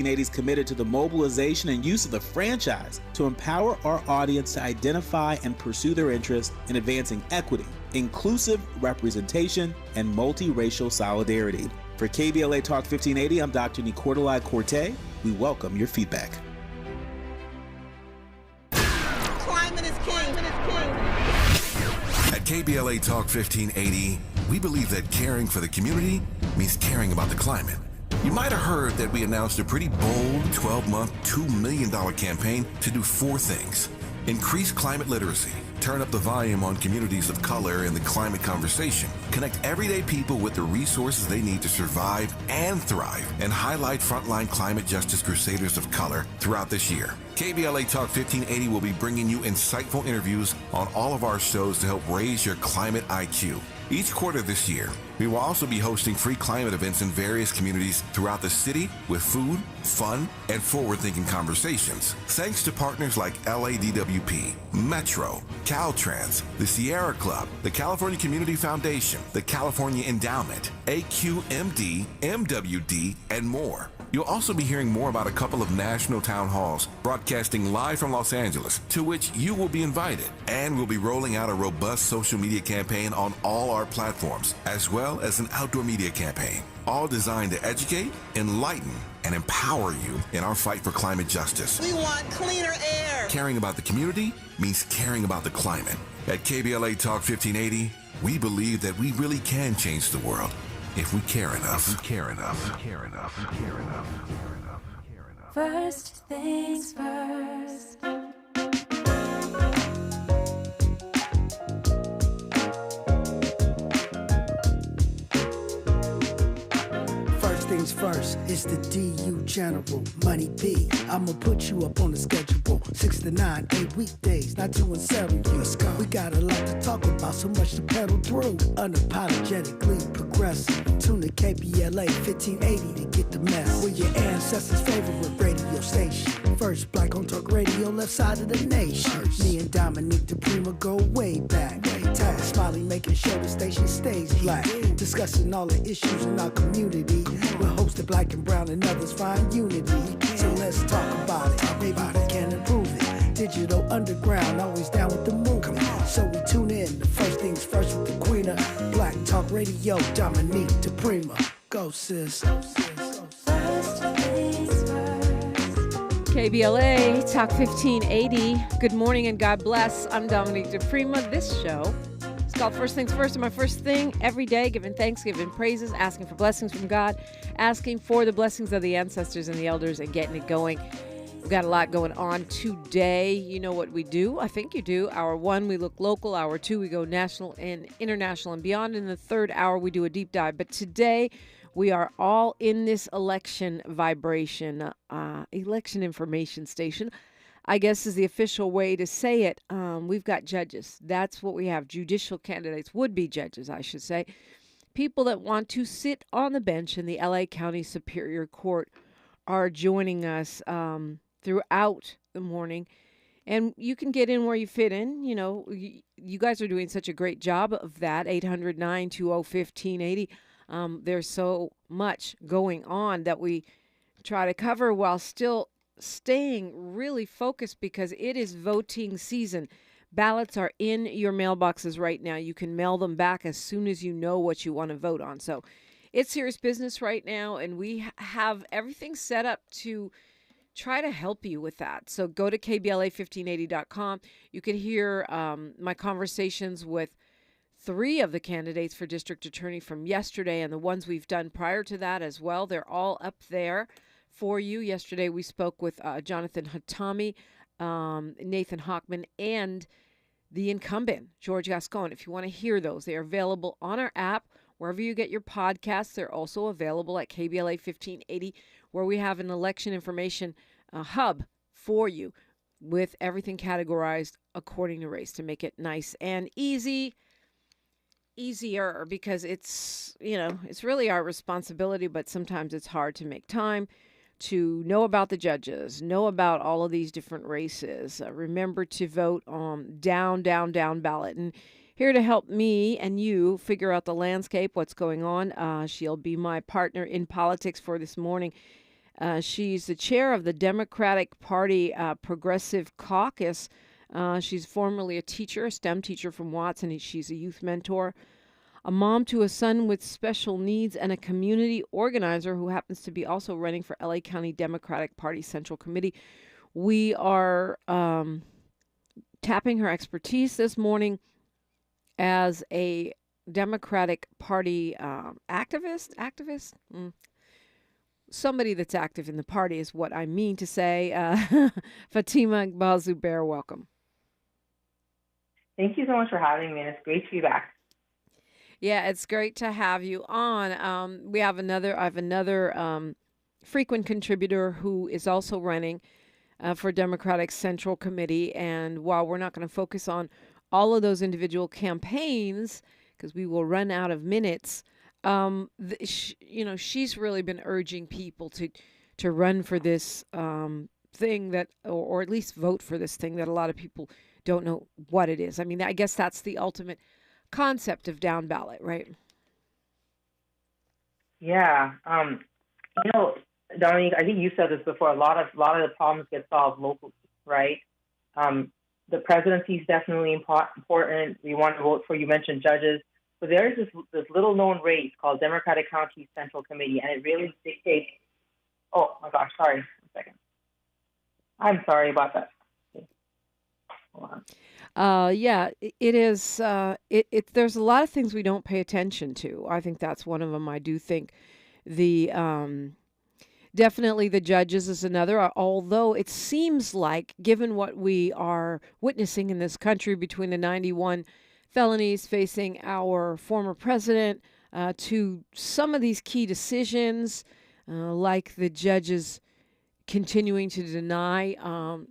1980 is committed to the mobilization and use of the franchise to empower our audience to identify and pursue their interests in advancing equity, inclusive representation, and multiracial solidarity. For KBLA Talk 1580, I'm Dr. Nicordelai Corte. We welcome your feedback. Climate is king. At KBLA Talk 1580, we believe that caring for the community means caring about the climate. You might have heard that we announced a pretty bold 12-month, $2 million campaign to do 4 things. Increase climate literacy, turn up the volume on communities of color in the climate conversation, connect everyday people with the resources they need to survive and thrive, and highlight frontline climate justice crusaders of color throughout this year. KBLA Talk 1580 will be bringing you insightful interviews on all of our shows to help raise your climate IQ. Each quarter this year, we will also be hosting free climate events in various communities throughout the city with food, fun, and forward-thinking conversations. Thanks to partners like LADWP, Metro, Caltrans, the Sierra Club, the California Community Foundation, the California Endowment, AQMD, MWD, and more. You'll also be hearing more about a couple of national town halls broadcasting live from Los Angeles, to which you will be invited. And we'll be rolling out a robust social media campaign on all our platforms, as well as an outdoor media campaign, all designed to educate, enlighten, and empower you in our fight for climate justice. We want cleaner air. Caring about the community means caring about the climate. At KBLA Talk 1580, we believe that we really can change the world if we care enough. First things first. Things first, it's the DU General, Money B. I'ma put you up on the schedule. 6 to 9, 8 weekdays, not to unsettle you. Let's go. We got a lot to talk about, so much to pedal through. Unapologetically progressive. Tune to KBLA 1580 to get the mess. We're your ancestors' favorite radio station. First black on talk radio, left side of the nation. Me and Dominique DiPrima go way back. Tag Smiley making sure the station stays black. Discussing all the issues in our community. We're hosted black and brown and others find unity. So let's talk about it. Maybe we can improve it. Digital underground, always down with the movement. So we tune in. The first things first with the queen of Black Talk Radio, Dominique DiPrima. Go sis. KBLA Talk 1580. Good morning and God bless. I'm Dominique DiPrima. This show is called First Things First. And my first thing every day, giving thanks, giving praises, asking for blessings from God, asking for the blessings of the ancestors and the elders, and getting it going. We've got a lot going on today. You know what we do. I think you do. Hour 1, we look local. Hour 2, we go national and international and beyond. In the third hour, we do a deep dive. But today, we are all in this election vibration, election information station, I guess is the official way to say it. We've got judges. That's what we have. Judicial candidates, would-be judges, I should say. People that want to sit on the bench in the LA County Superior Court are joining us throughout the morning. And you can get in where you fit in. You know, you guys are doing such a great job of that. 800-920-1580. There's so much going on that we try to cover while still staying really focused, because it is voting season. Ballots are in your mailboxes right now. You can mail them back as soon as you know what you want to vote on. So it's serious business right now, and we have everything set up to try to help you with that. So go to KBLA1580.com. You can hear my conversations with 3 of the candidates for district attorney from yesterday, and the ones we've done prior to that as well. They're all up there for you. Yesterday we spoke with Jonathan Hatami, Nathan Hockman, and the incumbent, George Gascon. If you want to hear those, they are available on our app. Wherever you get your podcasts, they're also available at KBLA 1580, where we have an election information hub for you with everything categorized according to race to make it nice and easier, because it's, you know, it's really our responsibility, but sometimes it's hard to make time to know about the judges, know about all of these different races. Remember to vote on down ballot. And here to help me and you figure out the landscape, what's going on, she'll be my partner in politics for this morning. She's the chair of the Democratic Party Progressive Caucus. She's formerly a teacher, a STEM teacher from Watts, and she's a youth mentor, a mom to a son with special needs, and a community organizer who happens to be also running for LA County Democratic Party Central Committee. We are tapping her expertise this morning as a Democratic Party activist. Somebody that's active in the party is what I mean to say. Fatima Iqbal-Zubair, welcome. Thank you so much for having me, and it's great to be back. Yeah, it's great to have you on. I have another frequent contributor who is also running for Democratic Central Committee, and while we're not going to focus on all of those individual campaigns because we will run out of minutes, she's really been urging people to run for this thing that, or at least vote for this thing that a lot of people don't know what it is. I mean, I guess that's the ultimate concept of down ballot, right? Yeah. Dominique, I think you said this before. A lot of the problems get solved locally, right? The presidency is definitely important. We want to vote for, you mentioned judges, but there is this little known race called Democratic County Central Committee, and it really dictates. Oh my gosh, sorry, 1 second. I'm sorry about that. Hold on. It is. There's a lot of things we don't pay attention to. I think that's one of them. I do think the definitely the judges is another. Although it seems like, given what we are witnessing in this country between the 91 felonies facing our former president, to some of these key decisions, like the judges continuing to deny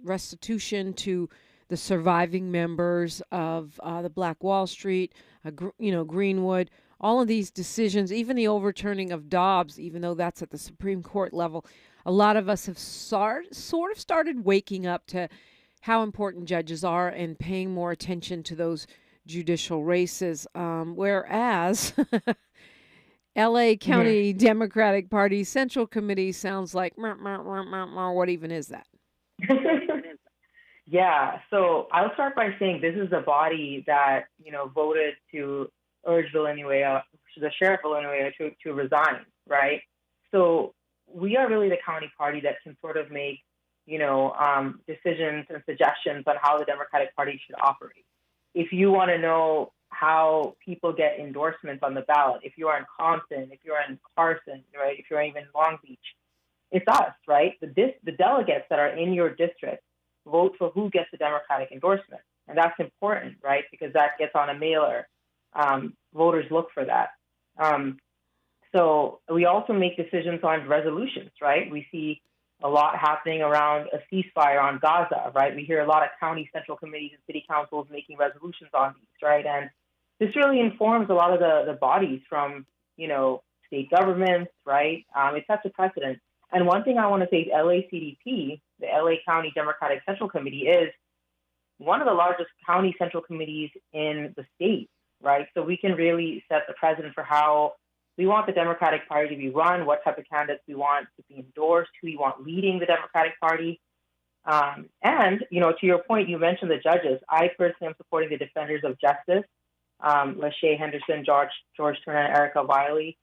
restitution to the surviving members of the Black Wall Street, Greenwood, all of these decisions, even the overturning of Dobbs, even though that's at the Supreme Court level, a lot of us have sort of started waking up to how important judges are and paying more attention to those judicial races. Whereas LA County Democratic Party Central Committee sounds like, what even is that? Yeah, so I'll start by saying this is the body that, voted to urge the sheriff Villanueva to resign, right? So we are really the county party that can sort of make, decisions and suggestions on how the Democratic Party should operate. If you want to know how people get endorsements on the ballot, if you are in Compton, if you're in Carson, right, if you're even in Long Beach, it's us, right? The delegates that are in your district vote for who gets the Democratic endorsement. And that's important, right? Because that gets on a mailer. Voters look for that. So we also make decisions on resolutions, right? We see a lot happening around a ceasefire on Gaza, right? We hear a lot of county central committees and city councils making resolutions on these, right? And this really informs a lot of the bodies from, state governments, right? It sets a precedent. And one thing I want to say is LACDP, the LA County Democratic Central Committee, is one of the largest county central committees in the state, right? So we can really set the precedent for how we want the Democratic Party to be run, what type of candidates we want to be endorsed, who we want leading the Democratic Party. And, to your point, you mentioned the judges. I personally am supporting the defenders of justice, Lachey Henderson, George Turner, and Erica Wiley,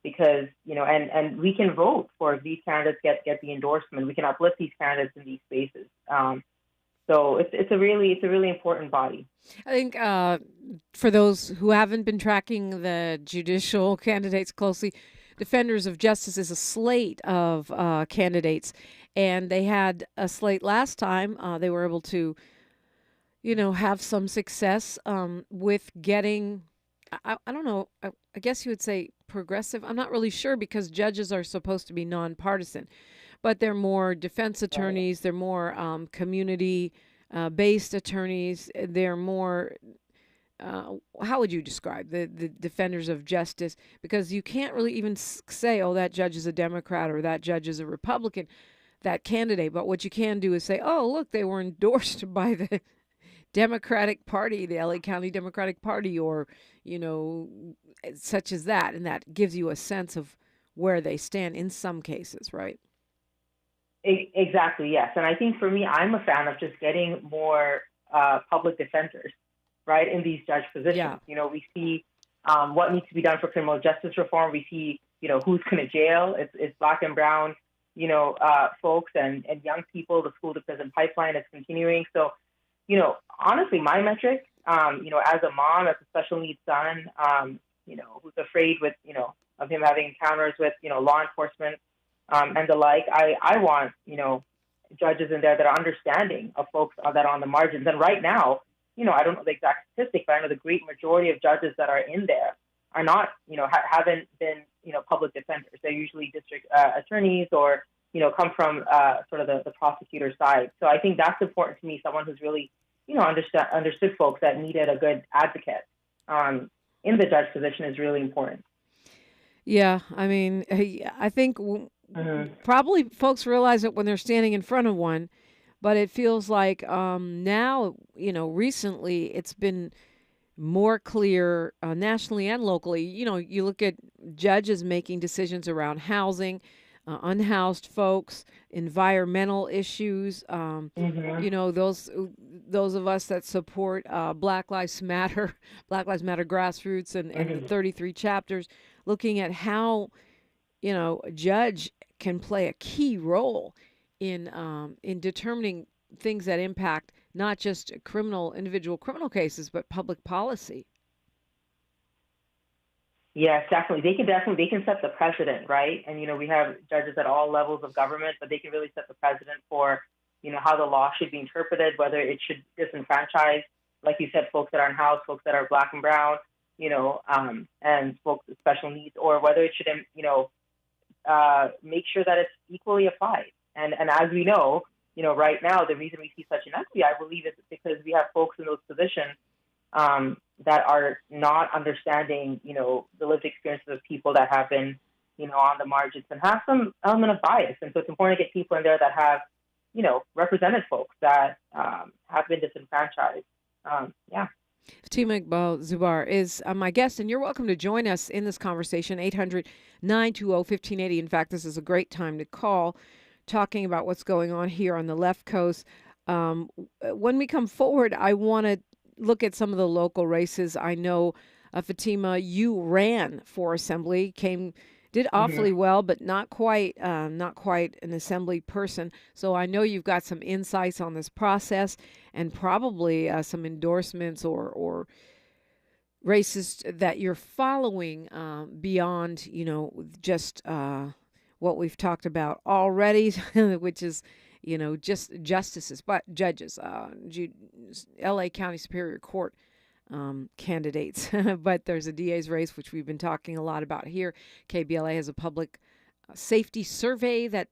because, and we can vote for if these candidates get the endorsement. We can uplift these candidates in these spaces. So it's a really important body. I think for those who haven't been tracking the judicial candidates closely, Defenders of Justice is a slate of candidates, and they had a slate last time. They were able to, have some success with getting, I don't know, I guess you would say progressive. I'm not really sure because judges are supposed to be nonpartisan, but they're more defense attorneys. They're more community-based attorneys. They're more, how would you describe the defenders of justice? Because you can't really even say, oh, that judge is a Democrat or that judge is a Republican, that candidate. But what you can do is say, oh, look, they were endorsed by the Democratic Party, the LA County Democratic Party, or, such as that. And that gives you a sense of where they stand in some cases, right? Exactly, yes. And I think for me, I'm a fan of just getting more public defenders, right, in these judge positions. Yeah. You know, we see what needs to be done for criminal justice reform. We see, you know, who's going to jail. It's Black and brown, you know, folks and young people. The school to prison pipeline is continuing. So, you know, honestly, my metric, you know, as a mom, as a special needs son, you know, who's afraid with, you know, of him having encounters with, you know, law enforcement and the like, I want, you know, judges in there that are understanding of folks that are on the margins. And right now, you know, I don't know the exact statistic, but I know the great majority of judges that are in there are not, you know, haven't been, you know, public defenders. They're usually district attorneys or, you know, come from sort of the prosecutor side. So I think that's important to me, someone who's really, you know, understood folks that needed a good advocate in the judge position is really important. Yeah, I mean, I think probably folks realize it when they're standing in front of one, but it feels like now, you know, recently it's been more clear nationally and locally. You know, you look at judges making decisions around housing, unhoused folks, environmental issues. You know, those of us that support Black Lives Matter grassroots and the 33 chapters, looking at how, you know, a judge can play a key role in determining things that impact not just individual criminal cases, but public policy. Yes, definitely. They can set the precedent, right? And, you know, we have judges at all levels of government, but they can really set the precedent for, you know, how the law should be interpreted, whether it should disenfranchise, like you said, folks that are unhoused, folks that are Black and brown, you know, and folks with special needs, or whether it should, you know, make sure that it's equally applied. And as we know, you know, right now, the reason we see such inequity, I believe, is because we have folks in those positions that are not understanding, you know, the lived experiences of people that have been, you know, on the margins and have some element of bias. And so it's important to get people in there that have, you know, represented folks that have been disenfranchised. Yeah. Fatima Iqbal-Zubair is my guest, and you're welcome to join us in this conversation, 800-920-1580. In fact, this is a great time to call, talking about what's going on here on the left coast. When we come forward, I want to look at some of the local races. I know, Fatima, you ran for assembly, did awfully well, but not quite an assembly person. So I know you've got some insights on this process and probably some endorsements or races that you're following beyond, you know, just what we've talked about already, which is, you know, just justices, but judges, LA County Superior Court candidates. But there's a DA's race, which we've been talking a lot about here. KBLA has a public safety survey that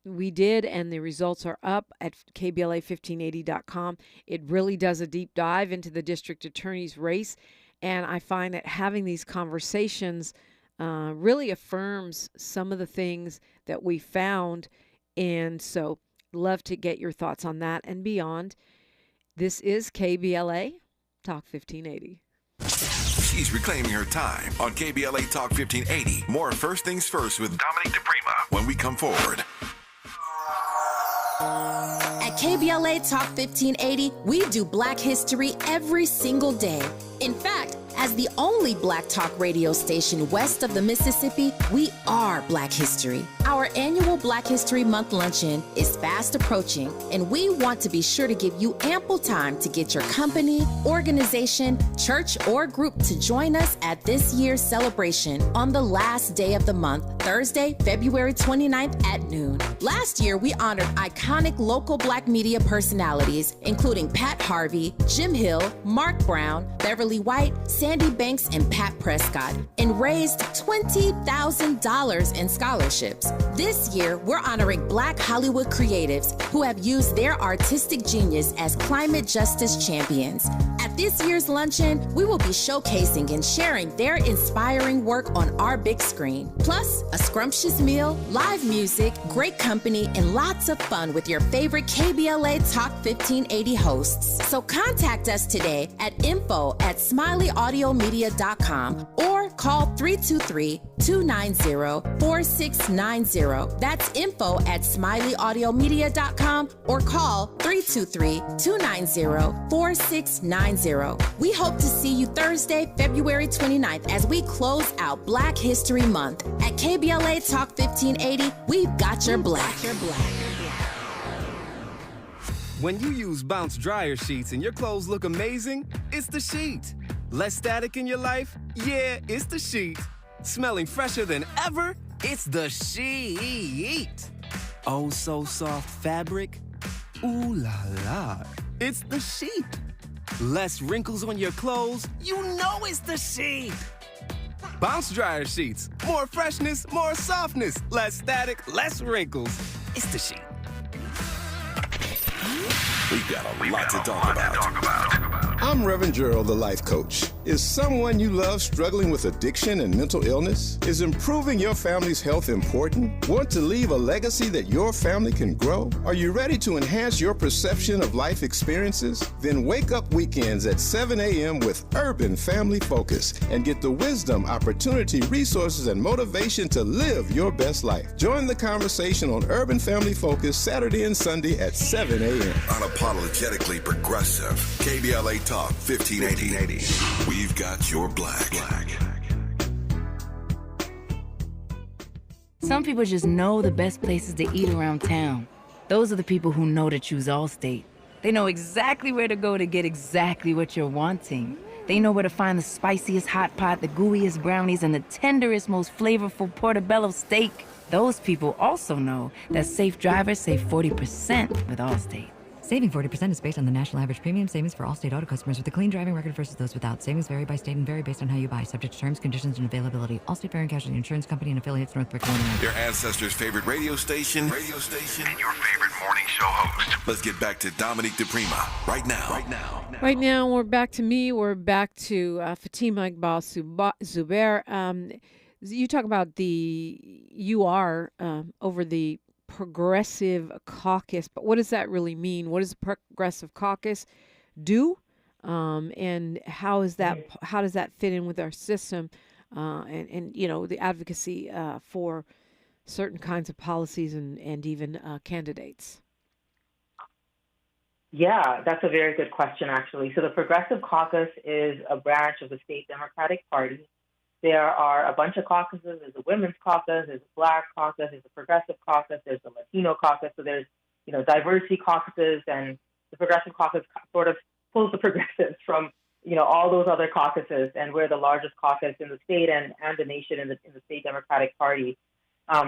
we did, and the results are up at KBLA1580.com. It really does a deep dive into the district attorney's race, and I find that having these conversations really affirms some of the things that we found. And so love to get your thoughts on that and beyond. This is KBLA Talk 1580. She's reclaiming her time on KBLA Talk 1580. More First Things First with Dominique DiPrima when we come forward. At KBLA Talk 1580, we do Black history every single day. In fact, as the only Black talk radio station west of the Mississippi, we are Black history. Our annual Black History Month luncheon is fast approaching, and we want to be sure to give you ample time to get your company, organization, church, or group to join us at this year's celebration on the last day of the month, Thursday, February 29th at noon. Last year, we honored iconic local Black media personalities, including Pat Harvey, Jim Hill, Mark Brown, Beverly White, Sandy Banks, and Pat Prescott, and raised $20,000 in scholarships. This year, we're honoring Black Hollywood creatives who have used their artistic genius as climate justice champions. At At this year's luncheon, we will be showcasing and sharing their inspiring work on our big screen. Plus, a scrumptious meal, live music, great company, and lots of fun with your favorite KBLA Talk 1580 hosts. So contact us today at info@smileyAudiomedia.com or call 323-290-4690. That's info@smileyAudiomedia.com or call 323-290-4690. We hope to see you Thursday, February 29th as we close out Black History Month. At KBLA Talk 1580, we've got your black. When you use Bounce dryer sheets and your clothes look amazing, it's the sheet. Less static in your life? Yeah, it's the sheet. Smelling fresher than ever? It's the sheet. Oh, so soft fabric? Ooh la la. It's the sheet. Less wrinkles on your clothes? You know it's the sheet. Bounce dryer sheets. More freshness, more softness. Less static, less wrinkles. It's the sheet. We've got a lot to talk about. I'm Reverend Gerald, the life coach. Is someone you love struggling with addiction and mental illness? Is improving your family's health important? Want to leave a legacy that your family can grow? Are you ready to enhance your perception of life experiences? Then wake up weekends at 7 a.m. with Urban Family Focus and get the wisdom, opportunity, resources, and motivation to live your best life. Join the conversation on Urban Family Focus Saturday and Sunday at 7 a.m. Unapologetically progressive. KBLA Talk 1580. We've got your black. Some people just know the best places to eat around town. Those are the people who know to choose Allstate. They know exactly where to go to get exactly what you're wanting. They know where to find the spiciest hot pot, the gooeyest brownies, and the tenderest, most flavorful portobello steak. Those people also know that safe drivers save 40% with Allstate. Saving 40% is based on the national average premium savings for all state auto customers with a clean driving record versus those without. Savings vary by state and vary based on how you buy, subject to terms, conditions, and availability. Allstate Fire and Casualty Insurance Company and affiliates, Northbrook, Illinois. Your ancestors' favorite radio station, and your favorite morning show host. Let's get back to Dominique DiPrima right now. Right now, we're back to me. We're back to Fatima Iqbal-Zubair. You talk about over the Progressive Caucus, but what does that really mean? What does the Progressive Caucus do, and how does that fit in with our system, and the advocacy for certain kinds of policies and even candidates? Yeah, that's a very good question, actually. So the Progressive Caucus is a branch of the state Democratic Party. There are a bunch of caucuses. There's a women's caucus, there's a black caucus, there's a progressive caucus, there's a Latino caucus. So there's, diversity caucuses, and the Progressive Caucus sort of pulls the progressives from, all those other caucuses. And we're the largest caucus in the state and the nation in the state Democratic Party.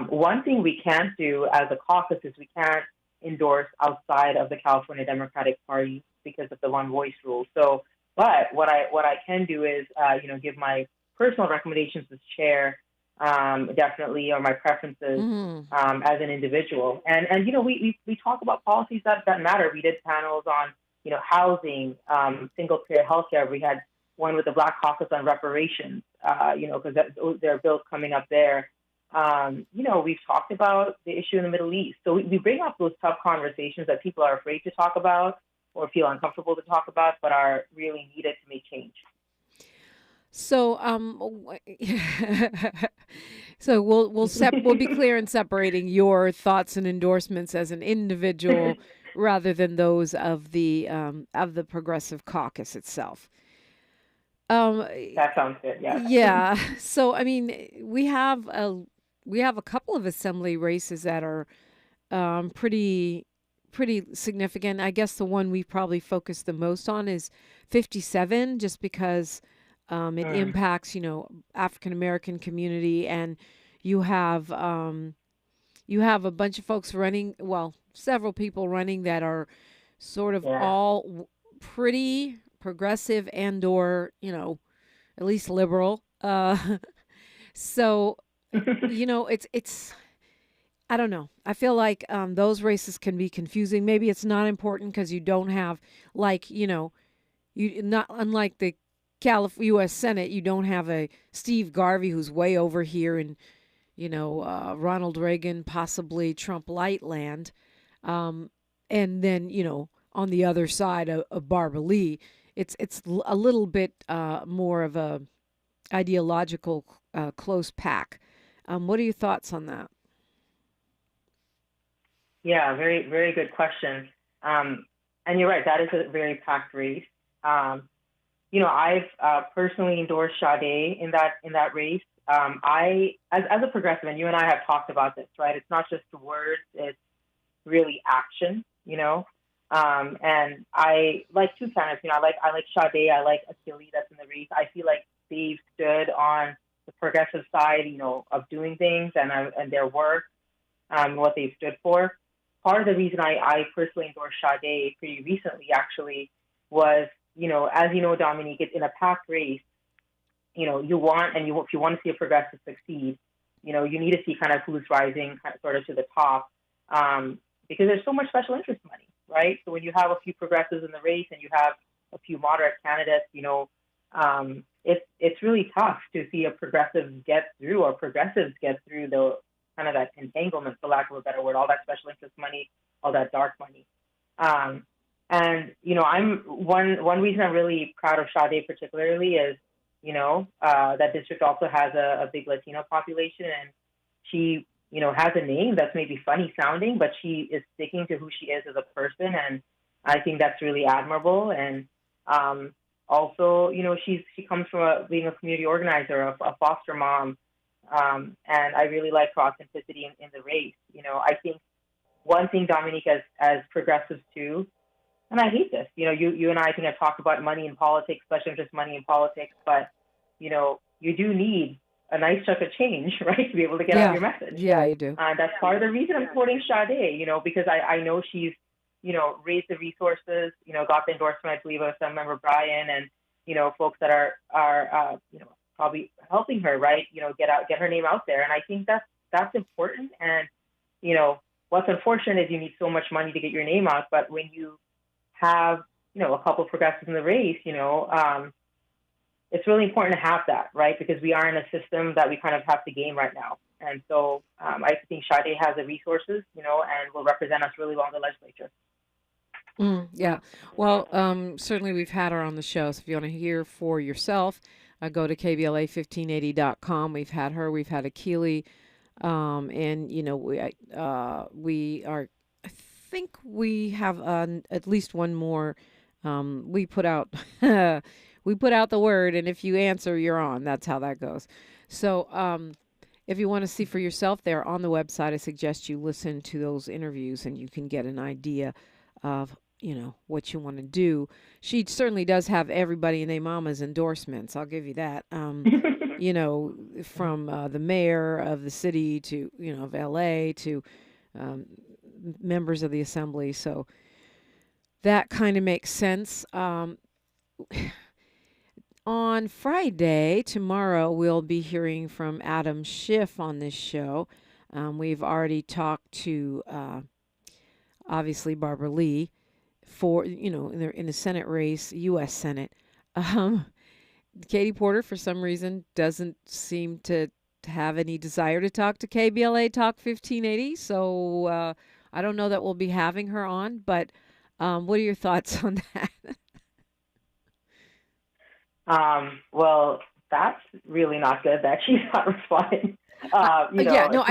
One thing we can't do as a caucus is we can't endorse outside of the California Democratic Party because of the one voice rule. So, but what I can do is, give my personal recommendations as chair, definitely, or my preferences as an individual. And we talk about policies that matter. We did panels on, housing, single-payer healthcare. We had one with the Black Caucus on reparations, because there are bills coming up there. We've talked about the issue in the Middle East. So we bring up those tough conversations that people are afraid to talk about or feel uncomfortable to talk about, but are really needed to make change. So, we'll be clear in separating your thoughts and endorsements as an individual rather than those of the Progressive Caucus itself. That sounds good. Yeah. Yeah. So, I mean, we have a couple of assembly races that are pretty significant. I guess the one we probably focus the most on is 57, just because it impacts, African American community, and you have a bunch of folks running. Well, several people running that are sort of all pretty progressive and/or at least liberal. So it's I don't know. I feel like those races can be confusing. Maybe it's not important because you don't have you not unlike the U.S. Senate, you don't have a Steve Garvey who's way over here in, Ronald Reagan, possibly Trump light land. And then, on the other side of Barbara Lee, it's a little bit more of a ideological close pack. What are your thoughts on that? Yeah, very, very good question. And you're right, that is a very packed race. I've personally endorsed Sade in that race. As a progressive, and you and I have talked about this, right? It's not just words; it's really action. And I like two candidates. I like Sade. I like Achille that's in the race. I feel like they've stood on the progressive side, of doing things and their work, what they've stood for. Part of the reason I personally endorsed Sade pretty recently, actually, was as you know, Dominique, it's in a packed race. If you want to see a progressive succeed, you need to see kind of who's rising sort of to the top, because there's so much special interest money, right? So when you have a few progressives in the race and you have a few moderate candidates, it's really tough to see a progressive get through or progressives get through the kind of that entanglement, for lack of a better word, all that special interest money, all that dark money. And I'm one reason I'm really proud of Sade particularly is, that district also has a big Latino population, and she, has a name that's maybe funny sounding, but she is sticking to who she is as a person, and I think that's really admirable. And also, she comes from being a community organizer, a foster mom, and I really like her authenticity in the race. I think one thing, Dominique, as progressives too, and I hate this, you and I think have talked about money in politics, special interest money in politics, but, you do need a nice chunk of change, right, to be able to get out your message. Yeah, you do. That's part of the reason I'm quoting Sade, because I know she's, raised the resources, got the endorsement, I believe, of some member Brian and, folks that are probably helping her, right, get her name out there. And I think that's important. And, what's unfortunate is you need so much money to get your name out, but when you have, a couple of progressives in the race, it's really important to have that, right? Because we are in a system that we kind of have to game right now. And so I think Sade has the resources, and will represent us really well in the legislature. Yeah. Well, certainly we've had her on the show. So if you want to hear for yourself, go to KBLA1580.com. We've had her. We've had Achille. And, we are, I think we have at least one more. We put out the word, and if you answer, you're on. That's how that goes. So if you want to see for yourself there on the website, I suggest you listen to those interviews and you can get an idea of, what you want to do. She certainly does have everybody and their mama's endorsements. I'll give you that. From the mayor of the city to, of LA to members of the assembly. So that kind of makes sense. On Friday, tomorrow, we'll be hearing from Adam Schiff on this show. We've already talked to, obviously, Barbara Lee for, in the Senate race, U.S. Senate. Katie Porter, for some reason, doesn't seem to have any desire to talk to KBLA Talk 1580. So I don't know that we'll be having her on, but what are your thoughts on that? Well, that's really not good that she's not responding. I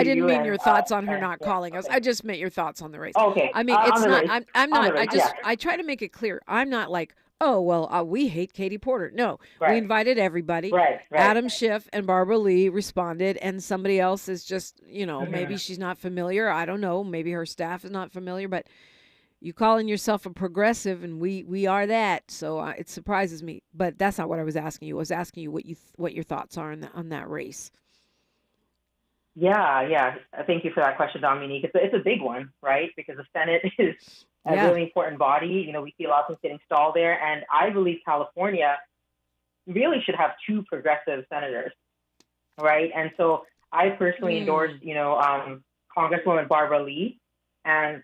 didn't mean your thoughts on her not calling us. I just meant your thoughts on the race. Okay. I mean, it's not. I'm not. I try to make it clear. I'm not like, oh well, we hate Katie Porter. No, we invited everybody. Right. Adam Schiff and Barbara Lee responded, and somebody else is just, maybe she's not familiar. I don't know. Maybe her staff is not familiar, but. You calling yourself a progressive, and we are that, so it surprises me. But that's not what I was asking you. I was asking you what your thoughts are on that race. Yeah. Thank you for that question, Dominique. It's a big one, right? Because the Senate is a really important body. We see a lot of things getting stalled there, and I believe California really should have two progressive senators, right? And so I personally endorsed, Congresswoman Barbara Lee, and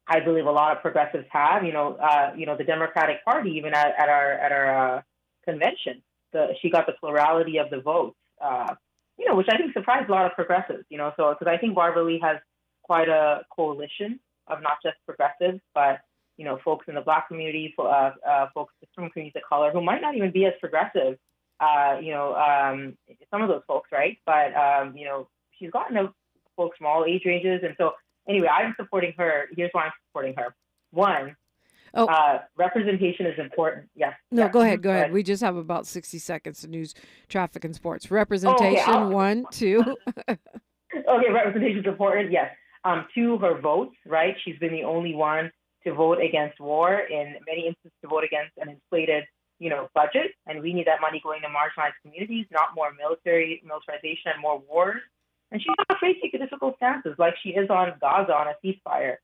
I believe a lot of progressives have. The Democratic Party, even at our convention, she got the plurality of the votes. Which I think surprised a lot of progressives. So because I think Barbara Lee has quite a coalition of not just progressives, but folks in the Black community, folks from communities of color who might not even be as progressive. Some of those folks, right? But she's gotten folks from all age ranges, and so anyway, I'm supporting her. Here's why I'm supporting her. One, representation is important. Yes. No, yes. go ahead. We just have about 60 seconds to news, traffic, and sports. Representation, 1, 2. Okay, representation is important. Yes. 2, her votes. Right. She's been the only one to vote against war, in many instances to vote against an inflated, budget. And we need that money going to marginalized communities, not more militarization and more wars. And she's not afraid to take difficult stances like she is on Gaza on a ceasefire.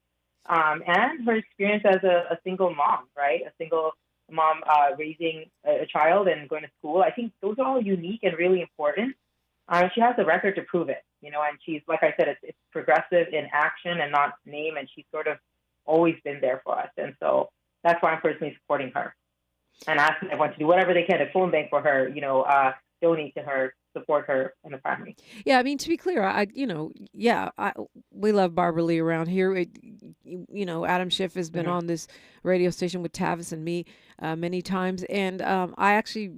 And her experience as a single mom, right? A single mom raising a child and going to school. I think those are all unique and really important. She has a record to prove it, and she's, like I said, it's progressive in action and not name, and she's sort of always been there for us. And so that's why I'm personally supporting her and asking everyone to do whatever they can to phone bank for her, donate to her, support her in the primary. Yeah, I mean, to be clear, we love Barbara Lee around here. Adam Schiff has been on this radio station with Tavis and me many times, and I actually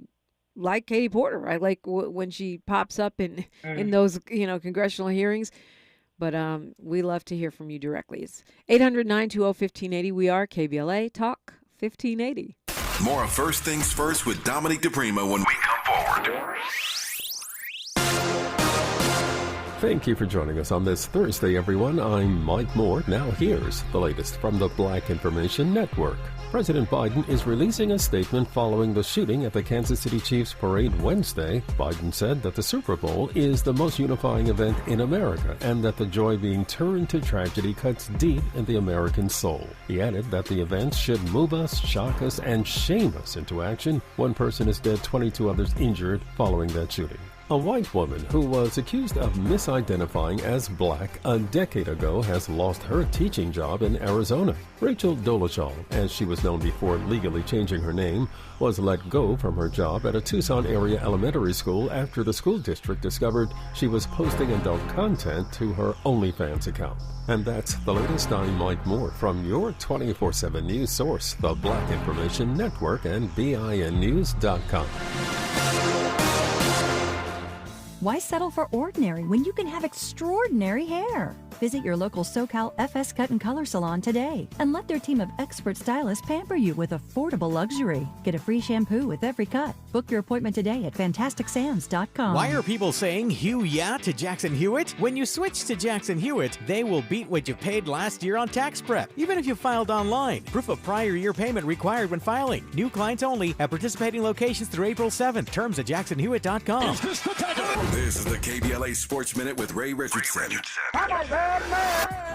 like Katie Porter. I like when she pops up in those congressional hearings. But we love to hear from you directly. It's 800-920-1580. We are KBLA Talk 1580. More of First Things First with Dominique DiPrima when we come forward. Thank you for joining us on this Thursday, everyone. I'm Mike Moore. Now here's the latest from the Black Information Network. President Biden is releasing a statement following the shooting at the Kansas City Chiefs parade Wednesday. Biden said that the Super Bowl is the most unifying event in America and that the joy being turned to tragedy cuts deep in the American soul. He added that the event should move us, shock us, and shame us into action. 1 person is dead, 22 others injured following that shooting. A white woman who was accused of misidentifying as black a decade ago has lost her teaching job in Arizona. Rachel Dolezal, as she was known before legally changing her name, was let go from her job at a Tucson area elementary school after the school district discovered she was posting adult content to her OnlyFans account. And that's the latest. I'm Mike Moore from your 24/7 news source, the Black Information Network and BINnews.com. Why settle for ordinary when you can have extraordinary hair? Visit your local SoCal FS Cut and Color Salon today and let their team of expert stylists pamper you with affordable luxury. Get a free shampoo with every cut. Book your appointment today at FantasticSams.com. Why are people saying Hugh yeah to Jackson Hewitt? When you switch to Jackson Hewitt, they will beat what you paid last year on tax prep, even if you filed online. Proof of prior year payment required when filing. New clients only at participating locations through April 7th. Terms at JacksonHewitt.com. This is the KBLA Sports Minute with Ray Richardson.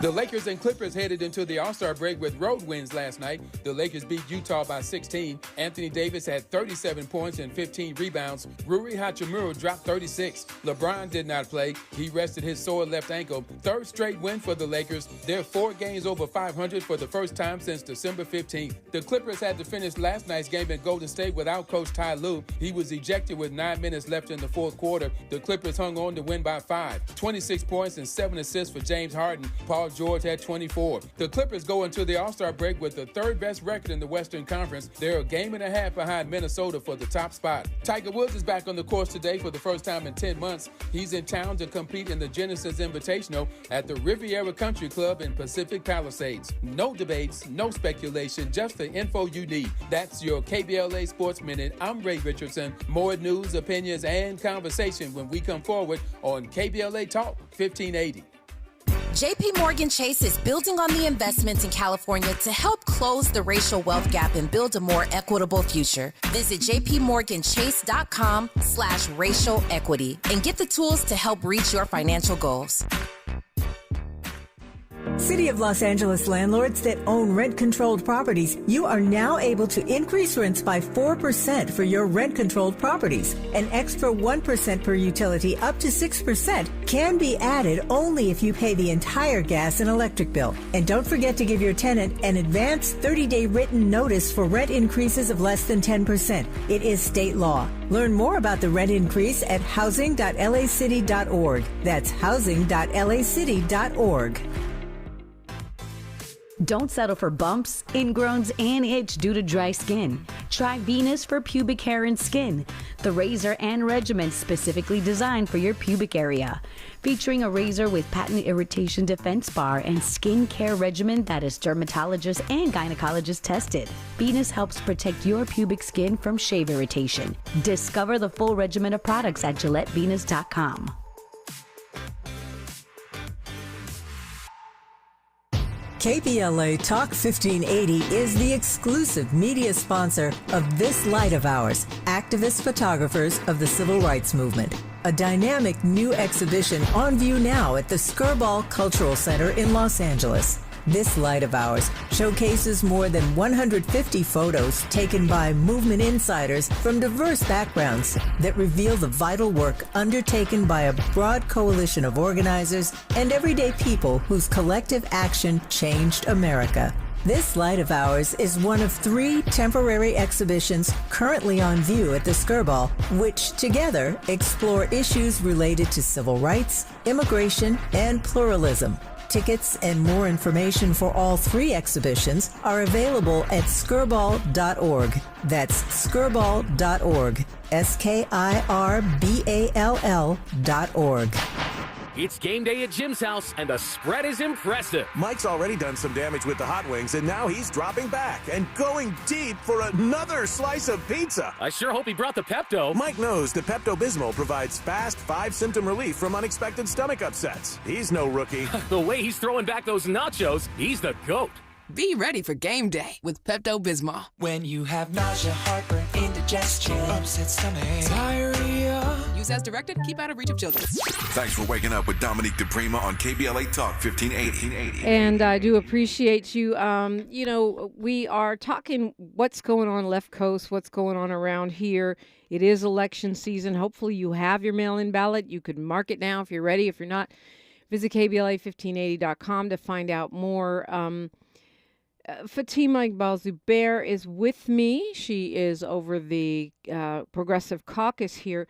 The Lakers and Clippers headed into the All-Star break with road wins last night. The Lakers beat Utah by 16. Anthony Davis had 37 points and 15 rebounds. Rui Hachimura dropped 36. LeBron did not play. He rested his sore left ankle. Third straight win for the Lakers. They're 4 games over 500 for the first time since December 15th. The Clippers had to finish last night's game at Golden State without Coach Ty Lue. He was ejected with 9 minutes left in the fourth quarter. The Clippers hung on to win by 5. 26 points and 7 assists for James Harden. Paul George had 24. The Clippers go into the All-Star break with the third best record in the Western Conference. They're a game and a half behind Minnesota for the top spot. Tiger Woods is back on the course today for the first time in 10 months. He's in town to compete in the Genesis Invitational at the Riviera Country Club in Pacific Palisades. No debates, no speculation, just the info you need. That's your KBLA Sports Minute. I'm Ray Richardson. More news, opinions, and conversation when we come forward on KBLA Talk 1580. JP Morgan Chase is building on the investments in California to help close the racial wealth gap and build a more equitable future. Visit jpmorganchase.com/racial equity and get the tools to help reach your financial goals. City of Los Angeles landlords that own rent-controlled properties, you are now able to increase rents by 4% for your rent-controlled properties. An extra 1% per utility up to 6% can be added only if you pay the entire gas and electric bill. And don't forget to give your tenant an advance 30-day written notice for rent increases of less than 10%. It is state law. Learn more about the rent increase at housing.lacity.org. That's housing.lacity.org. Don't settle for bumps, ingrowns, and itch due to dry skin. Try Venus for pubic hair and skin, the razor and regimen specifically designed for your pubic area. Featuring a razor with patent irritation defense bar and skin care regimen that is dermatologist and gynecologist tested. Venus helps protect your pubic skin from shave irritation. Discover the full regimen of products at GilletteVenus.com. KBLA Talk 1580 is the exclusive media sponsor of This Light of Ours, activist photographers of the Civil Rights Movement. A dynamic new exhibition on view now at the Skirball Cultural Center in Los Angeles. This Light of Ours showcases more than 150 photos taken by movement insiders from diverse backgrounds that reveal the vital work undertaken by a broad coalition of organizers and everyday people whose collective action changed America. This Light of Ours is one of 3 temporary exhibitions currently on view at the Skirball, which together explore issues related to civil rights, immigration, and pluralism. Tickets and more information for all 3 exhibitions are available at skirball.org. That's skirball.org. SKIRBALL.org. It's game day at Jim's house, and the spread is impressive. Mike's already done some damage with the hot wings, and now he's dropping back and going deep for another slice of pizza. I sure hope he brought the Pepto. Mike knows the Pepto-Bismol provides fast 5-symptom relief from unexpected stomach upsets. He's no rookie. The way he's throwing back those nachos, he's the GOAT. Be ready for game day with Pepto-Bismol. When you have nausea, heartburn, indigestion, upset stomach, diarrhea. Use as directed. Keep out of reach of children. Thanks for waking up with Dominique DiPrima on KBLA Talk 1580. And I do appreciate you. You know, we are talking what's going on left coast, what's going on around here. It is election season. Hopefully you have your mail-in ballot. You could mark it now if you're ready. If you're not, visit KBLA1580.com to find out more. Fatima Iqbal-Zubair is with me. She is over the Progressive Caucus here.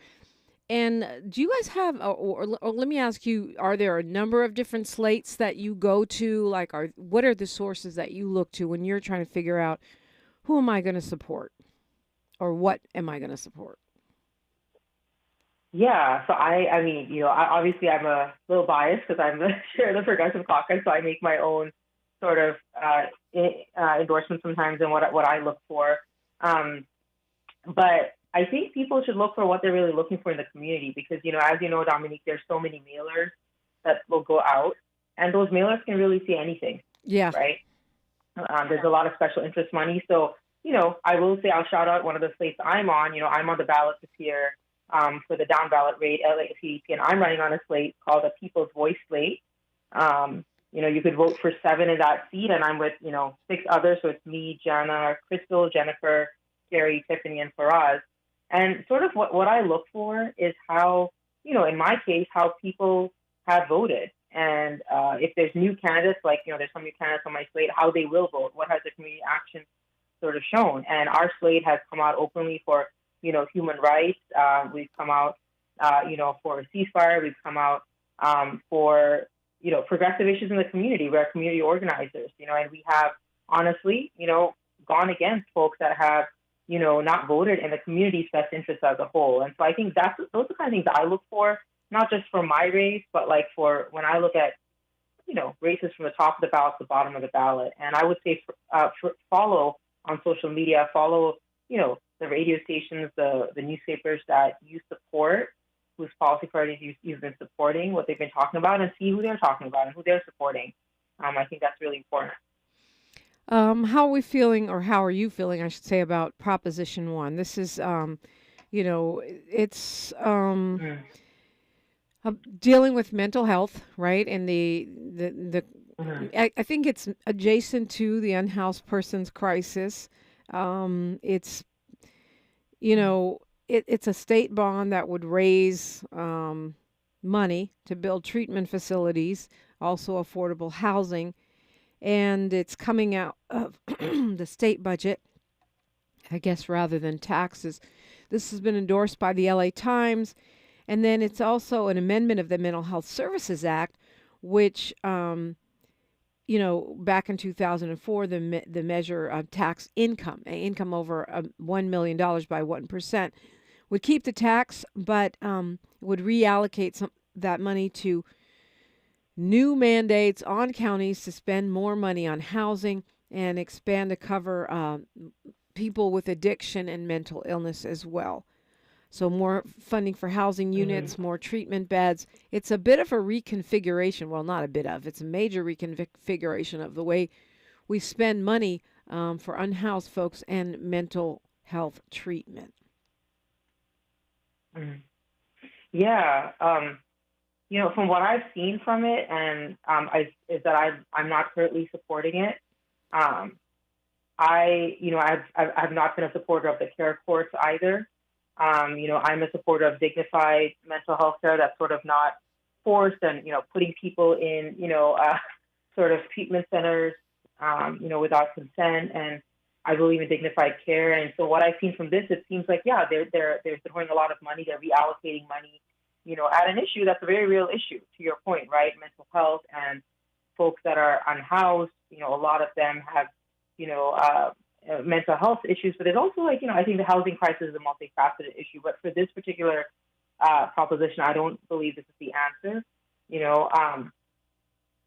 And do you guys have, or let me ask you, are there a number of different slates that you go to? Like, what are the sources that you look to when you're trying to figure out who am I going to support or what am I going to support? Yeah, so I mean, you know, obviously I'm a little biased because I'm the chair of the Progressive Caucus, so I make my own sort of endorsements sometimes and what I look for. But I think people should look for what they're really looking for in the community because, you know, as you know, Dominique, there's so many mailers that will go out, and those mailers can really see anything. Yeah. Right? There's a lot of special interest money. So, you know, I will say I'll shout out one of the slates I'm on. You know, I'm on the ballot this year for the down ballot rate, LACP, and I'm running on a slate called the People's Voice slate. You know, you could vote for 7 in that seat, and I'm with, you know, 6 others. So it's me, Jana, Crystal, Jennifer, Gary, Tiffany, and Faraz. And sort of what I look for is how, you know, in my case, how people have voted. And if there's new candidates, like, you know, there's some new candidates on my slate, how they will vote. What has the community action sort of shown? And our slate has come out openly for, you know, human rights. We've come out, you know, for a ceasefire. We've come out for, you know, progressive issues in the community. We're community organizers, you know, and we have honestly, you know, gone against folks that have, you know, not voted in the community's best interest as a whole. And so I think those are the kind of things that I look for, not just for my race, but like for when I look at, you know, races from the top of the ballot to the bottom of the ballot. And I would say follow on social media, follow, you know, the radio stations, the newspapers that you support, whose policy parties you've been supporting, what they've been talking about, and see who they're talking about and who they're supporting. I think that's really important. How are we feeling, or how are you feeling, I should say, about Proposition 1? This is, you know, it's dealing with mental health, right? And the I think it's adjacent to the unhoused persons crisis. It's, it's a state bond that would raise money to build treatment facilities, also affordable housing, and it's coming out of the state budget, I guess, rather than taxes. This has been endorsed by the LA Times, and then it's also an amendment of the Mental Health Services Act, which, back in 2004, the measure of tax income over $1 million by 1%, would keep the tax, but would reallocate that money to new mandates on counties to spend more money on housing and expand to cover people with addiction and mental illness as well. So more funding for housing units, more treatment beds. It's a bit of a reconfiguration. Well, not a bit of. It's a major reconfiguration of the way we spend money for unhoused folks and mental health treatment. Yeah. From what I've seen from it, and is that I'm not currently supporting it. I've not been a supporter of the care courts either. I'm a supporter of dignified mental health care that's sort of not forced and, putting people in, sort of treatment centers, without consent. And I believe in dignified care. And so what I've seen from this, it seems like, they're throwing a lot of money. They're reallocating money, at an issue that's a very real issue, to your point, right? Mental health and folks that are unhoused, a lot of them have, mental health issues, but there's also I think the housing crisis is a multifaceted issue. But for this particular proposition, I don't believe this is the answer.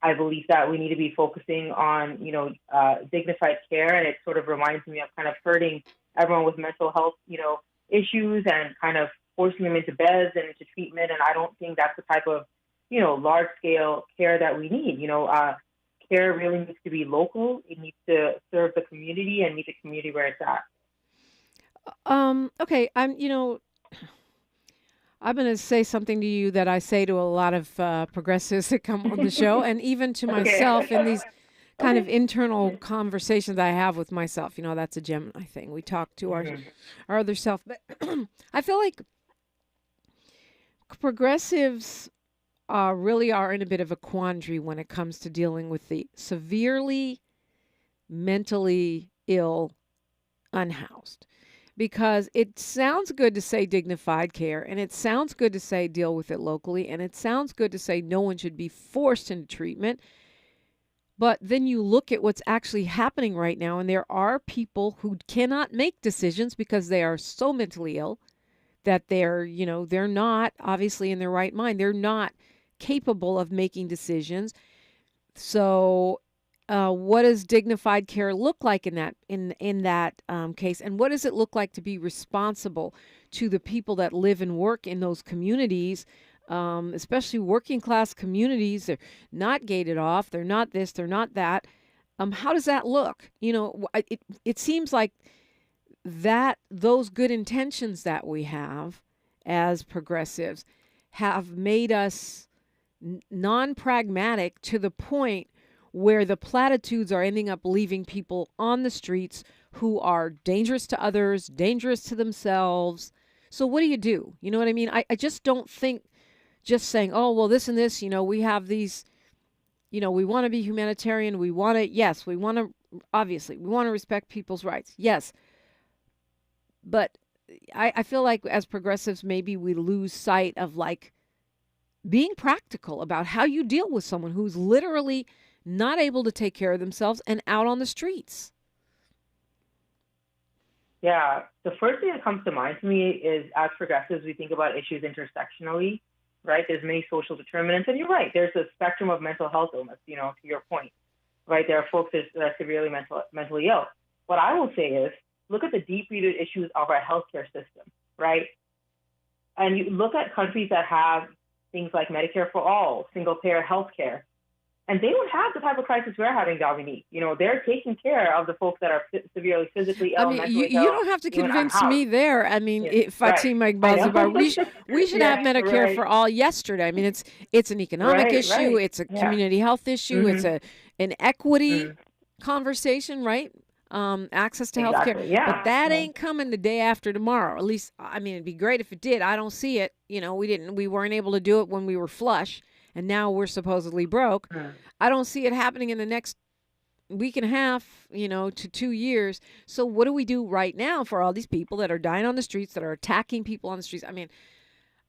I believe that we need to be focusing on, dignified care, and it sort of reminds me of kind of hurting everyone with mental health, issues and kind of forcing them into beds and into treatment. And I don't think that's the type of, large scale care that we need. Care really needs to be local. It needs to serve the community and meet the community where it's at. Okay, I'm going to say something to you that I say to a lot of progressives that come on the show, and even to myself in these kind of internal conversations I have with myself. That's a Gemini thing. We talk to our other self. But I feel like progressives really are in a bit of a quandary when it comes to dealing with the severely mentally ill unhoused. Because it sounds good to say dignified care, and it sounds good to say deal with it locally, and it sounds good to say no one should be forced into treatment. But then you look at what's actually happening right now, and there are people who cannot make decisions because they are so mentally ill that they're not obviously in their right mind. They're not capable of making decisions. So what does dignified care look like in that case? And what does it look like to be responsible to the people that live and work in those communities, especially working class communities? They're not gated off. They're not this. They're not that. How does that look? It seems like that those good intentions that we have as progressives have made us non-pragmatic to the point where the platitudes are ending up leaving people on the streets who are dangerous to others, dangerous to themselves. So what do? You know what I mean? I just don't think just saying, oh, well, this and this, we have these, we want to be humanitarian. We want to respect people's rights. Yes. But I feel like as progressives, maybe we lose sight of being practical about how you deal with someone who's literally not able to take care of themselves and out on the streets. Yeah, the first thing that comes to mind to me is, as progressives, we think about issues intersectionally, right? There's many social determinants, and you're right, there's a spectrum of mental health illness, to your point, right? There are folks that are severely mentally ill. What I will say is, look at the deep-rooted issues of our healthcare system, right? And you look at countries that have things like Medicare for all, single-payer healthcare. And they don't have the type of crisis we're having, Dominique. They're taking care of the folks that are severely physically ill, mentally you ill. don't have to convince me there. Fatima Iqbal-Zubair, we should have Medicare for all yesterday. I mean, it's an economic issue. It's a community health issue. It's an equity conversation, right? Access to healthcare. Yeah. But that ain't coming the day after tomorrow. At least, I mean, it'd be great if it did. I don't see it. We weren't able to do it when we were flush. And now we're supposedly broke. I don't see it happening in the next week and a half, to 2 years. So what do we do right now for all these people that are dying on the streets, that are attacking people on the streets? I mean,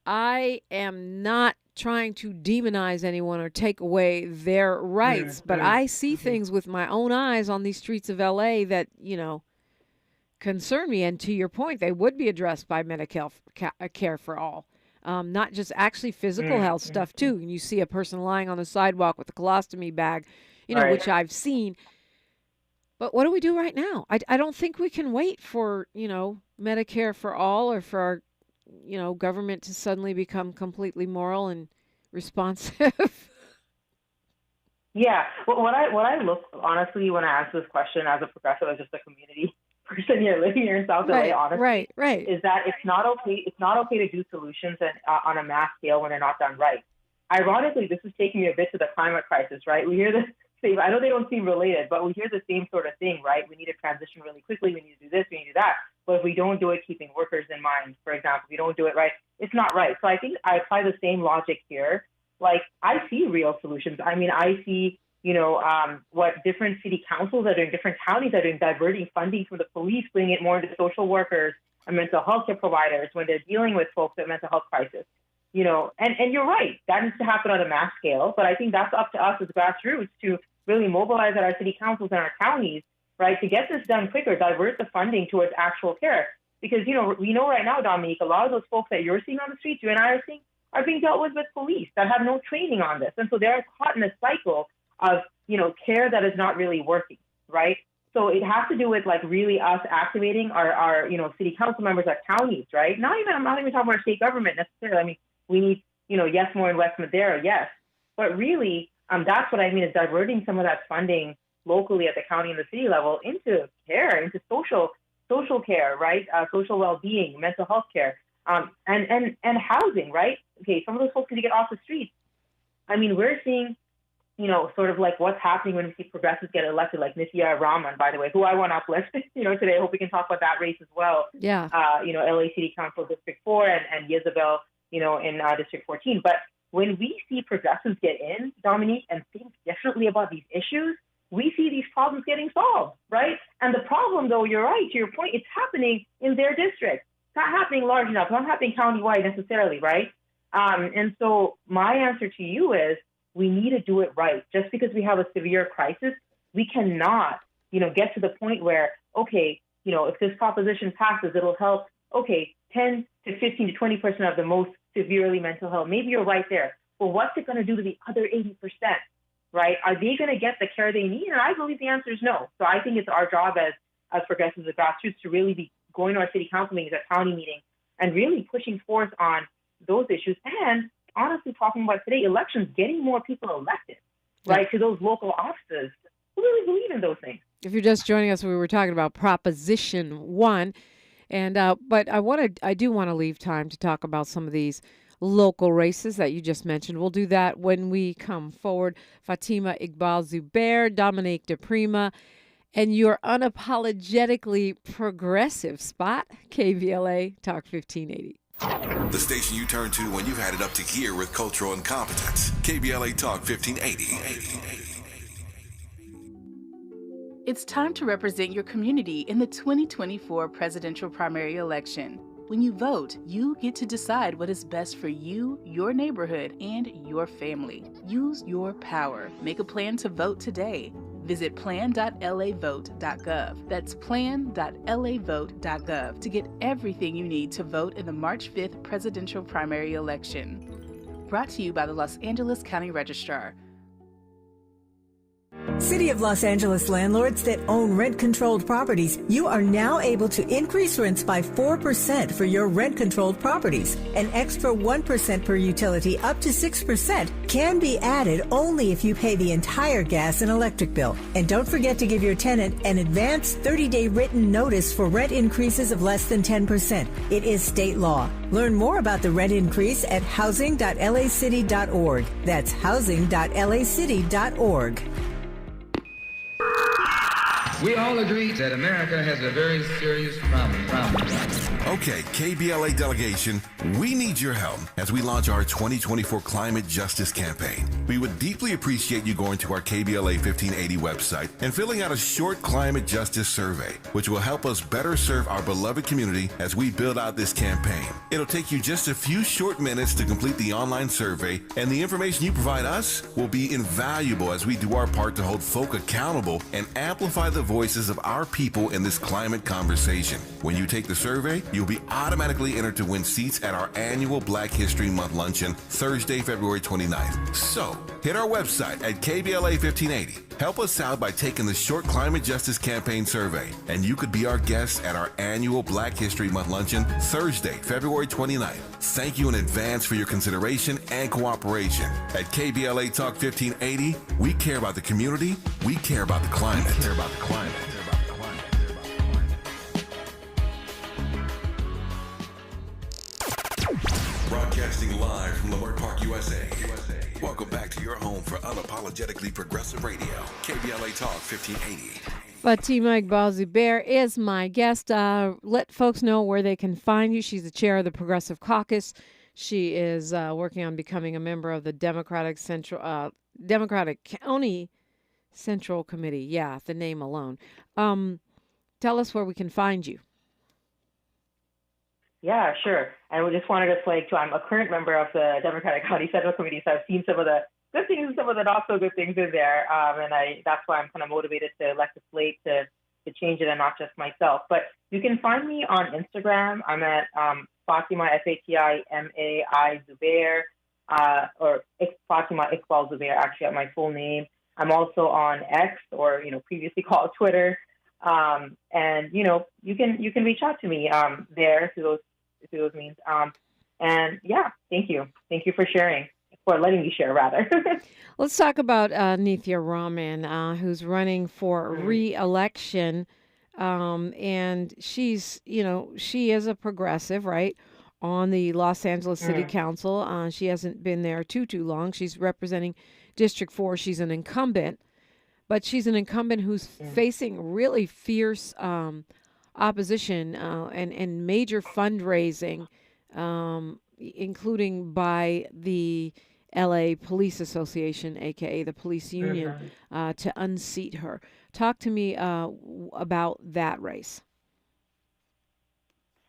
I am not trying to demonize anyone or take away their rights, but I see things with my own eyes on these streets of LA that, concern me. And to your point, they would be addressed by Medicare care for all. Not just actually physical health stuff too. And you see a person lying on the sidewalk with a colostomy bag, which I've seen. But what do we do right now? I don't think we can wait for, Medicare for all, or for our, government to suddenly become completely moral and responsive. Yeah. Well, what I look, honestly, when I ask this question as a progressive, as just a community person here living here in South LA, honestly, is that it's not okay. It's not okay to do solutions on a mass scale when they're not done right. Ironically, this is taking me a bit to the climate crisis, right? We hear the same. I know they don't seem related, but we hear the same sort of thing, right? We need to transition really quickly. We need to do this. We need to do that. But if we don't do it, keeping workers in mind, for example, if we don't do it right, it's not right. So I think I apply the same logic here. Like, I see real solutions. I mean, I see what different city councils are doing, different counties are doing, diverting funding from the police, putting it more into social workers and mental health care providers when they're dealing with folks with mental health crisis. And you're right, that needs to happen on a mass scale, but I think that's up to us as grassroots to really mobilize at our city councils and our counties, right, to get this done quicker, divert the funding towards actual care. Because, we know right now, Dominique, a lot of those folks that you're seeing on the streets, you and I are seeing, are being dealt with police that have no training on this. And so they're caught in a cycle of, care that is not really working, right? So it has to do with really us activating our city council members, our counties, right? I'm not even talking about our state government necessarily. I mean, we need, yes, more investment there, yes. But really, that's what I mean, is diverting some of that funding locally at the county and the city level into care, into social care, right? Social well-being, mental health care, and housing, right? Okay, some of those folks need to get off the streets. I mean, we're seeing, sort of what's happening when we see progressives get elected, like Nithya Raman, by the way, who I want to uplift, today. I hope we can talk about that race as well. Yeah. LA City Council District 4 and Yisabel, in District 14. But when we see progressives get in, Dominique, and think differently about these issues, we see these problems getting solved, right? And the problem, though, you're right, to your point, it's happening in their district. It's not happening large enough. It's not happening countywide necessarily, right? And so my answer to you is, we need to do it right. Just because we have a severe crisis, we cannot, get to the point where, okay, if this proposition passes, it'll help, 10 to 15 to 20% of the most severely mental health. Maybe you're right there. But what's it going to do to the other 80%, right? Are they going to get the care they need? And I believe the answer is no. So I think it's our job as progressives, as grassroots, to really be going to our city council meetings, our county meetings, and really pushing forth on those issues. And honestly, talking about today, elections, getting more people elected, right, to those local offices who really believe in those things. If you're just joining us, we were talking about Proposition 1. And but I do want to leave time to talk about some of these local races that you just mentioned. We'll do that when we come forward. Fatima Iqbal-Zubair, Dominique DiPrima, and your unapologetically progressive spot, KBLA Talk 1580. The station you turn to when you've had it up to gear with cultural incompetence. KBLA Talk 1580. It's time to represent your community in the 2024 presidential primary election. When you vote, you get to decide what is best for you, your neighborhood, and your family. Use your power. Make a plan to vote today. Visit plan.lavote.gov. That's plan.lavote.gov to get everything you need to vote in the March 5th presidential primary election. Brought to you by the Los Angeles County Registrar. City of Los Angeles landlords that own rent-controlled properties, you are now able to increase rents by 4% for your rent-controlled properties. An extra 1% per utility up to 6% can be added only if you pay the entire gas and electric bill. And don't forget to give your tenant an advance 30-day written notice for rent increases of less than 10%. It is state law. Learn more about the rent increase at housing.lacity.org. That's housing.lacity.org. We all agree that America has a very serious problem. Okay, KBLA delegation, we need your help as we launch our 2024 Climate Justice Campaign. We would deeply appreciate you going to our KBLA 1580 website and filling out a short climate justice survey, which will help us better serve our beloved community as we build out this campaign. It'll take you just a few short minutes to complete the online survey, and the information you provide us will be invaluable as we do our part to hold folk accountable and amplify the voices of our people in this climate conversation. When you take the survey, you'll be automatically entered to win seats at our annual Black History Month luncheon, Thursday, February 29th. So, hit our website at KBLA 1580. Help us out by taking the short climate justice campaign survey, and you could be our guest at our annual Black History Month luncheon, Thursday, February 29th. Thank you in advance for your consideration and cooperation. At KBLA Talk 1580, we care about the community, we care about the climate. Broadcasting live from Leimert Park, USA. Welcome back to your home for unapologetically progressive radio, KBLA Talk 1580. Fatima Iqbal-Zubair is my guest. Let folks know where they can find you. She's the chair of the Progressive Caucus. She is working on becoming a member of the Democratic County Central Committee. Yeah, the name alone. Tell us where we can find you. Yeah, sure. And we just wanted to flag too, I'm a current member of the Democratic County Central Committee, so I've seen some of the good things and some of the not so good things in there. And that's why I'm kind of motivated to elect a slate to change it and not just myself. But you can find me on Instagram. I'm at Fatima, Fatimai Zubair, or Fatima Iqbal-Zubair, actually at my full name. I'm also on X, or previously called Twitter. And you can reach out to me there through those means. And yeah, thank you for sharing, for letting me share rather. Let's talk about Nithya Raman, who's running for re-election, and she's she is a progressive, right, on the Los Angeles City Council. She hasn't been there too long. She's representing District 4. She's an incumbent. But she's an incumbent who's facing really fierce opposition and major fundraising, including by the LA Police Association, aka the police union, to unseat her. Talk to me about that race.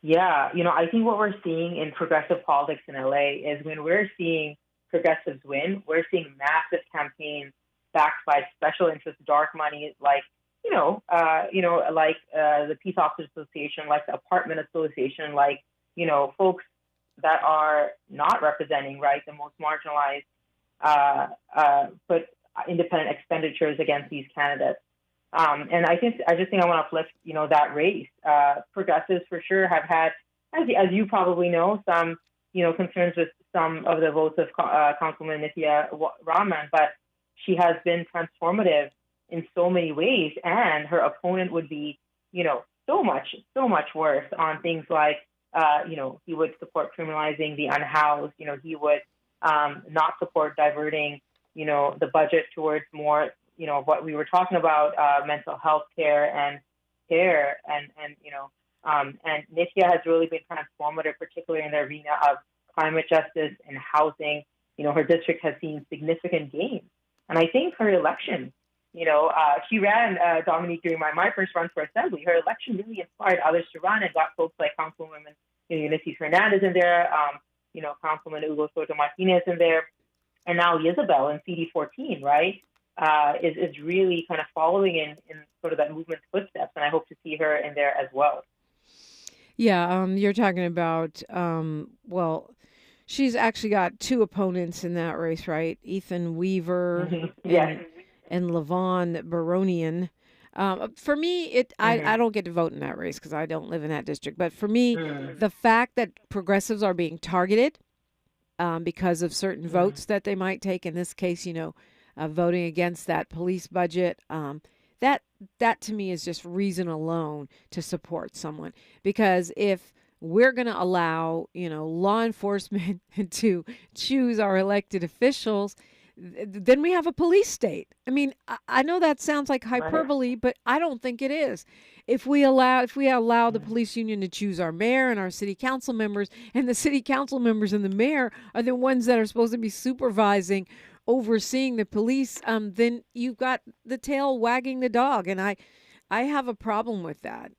Yeah, I think what we're seeing in progressive politics in LA is when we're seeing progressives win, we're seeing massive campaigns backed by special interest dark money, like the Peace Officers Association, like the Apartment Association, like folks that are not representing the most marginalized, put independent expenditures against these candidates. And I just think I want to uplift that race. Progressives for sure have had, as you probably know, some concerns with some of the votes of Councilman Nithya Raman, but she has been transformative in so many ways, and her opponent would be, so much worse on things like, he would support criminalizing the unhoused. He would not support diverting, the budget towards more, what we were talking about, mental health care and care, and Nithya has really been transformative, particularly in the arena of climate justice and housing. Her district has seen significant gains. And I think her election, she ran, Dominique, during my first run for assembly. Her election really inspired others to run and got folks like Councilwoman Ulysses Hernandez in there, Councilman Hugo Soto Martinez in there, and now Isabel in CD14, right, is really kind of following in sort of that movement's footsteps. And I hope to see her in there as well. Yeah, you're talking about, she's actually got two opponents in that race, right? Ethan Weaver and Levon Baronian. For me, I don't get to vote in that race because I don't live in that district. But for me, the fact that progressives are being targeted because of certain votes that they might take, in this case, voting against that police budget, that to me is just reason alone to support someone. Because if we're going to allow, law enforcement to choose our elected officials, then we have a police state. I mean, I know that sounds like hyperbole, but I don't think it is. If we allow the police union to choose our mayor and our city council members, and the city council members and the mayor are the ones that are supposed to be overseeing the police, then you've got the tail wagging the dog, and I have a problem with that.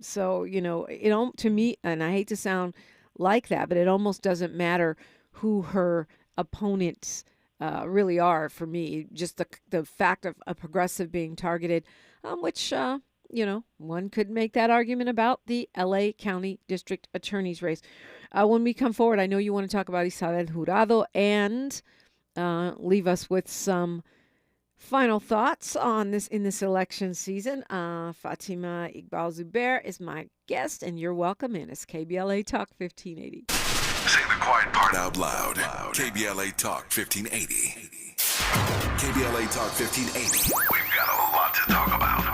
So to me, and I hate to sound like that, but it almost doesn't matter who her opponents really are for me. Just the fact of a progressive being targeted, which one could make that argument about the LA County District Attorney's race. When we come forward, I know you want to talk about Isabel Jurado and leave us with some final thoughts on this in this election season. Fatima Iqbal-Zubair is my guest, and you're welcome in. It's KBLA Talk 1580. Say the quiet part out loud. KBLA Talk 1580. KBLA Talk 1580. We've got a lot to talk about.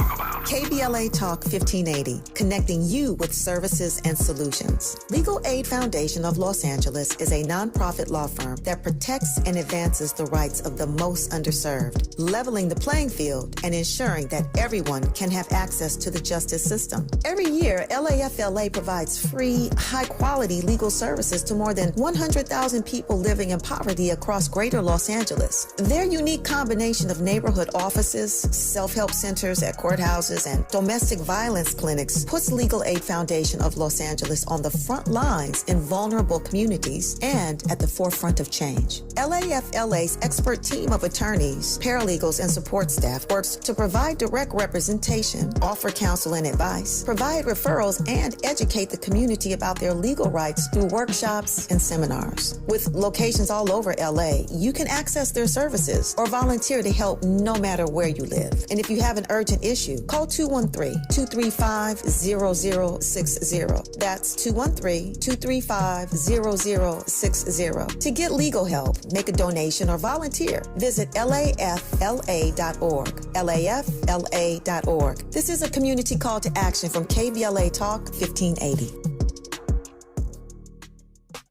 KBLA Talk 1580, connecting you with services and solutions. Legal Aid Foundation of Los Angeles is a nonprofit law firm that protects and advances the rights of the most underserved, leveling the playing field and ensuring that everyone can have access to the justice system. Every year, LAFLA provides free, high-quality legal services to more than 100,000 people living in poverty across greater Los Angeles. Their unique combination of neighborhood offices, self-help centers at courthouses, and domestic violence clinics puts Legal Aid Foundation of Los Angeles on the front lines in vulnerable communities and at the forefront of change. LAFLA's expert team of attorneys, paralegals, and support staff works to provide direct representation, offer counsel and advice, provide referrals, and educate the community about their legal rights through workshops and seminars. With locations all over LA, you can access their services or volunteer to help no matter where you live. And if you have an urgent issue, call 213-235-0060. That's 213-235-0060. To get legal help, make a donation, or volunteer, visit lafla.org. lafla.org. This is a community call to action from KBLA Talk 1580.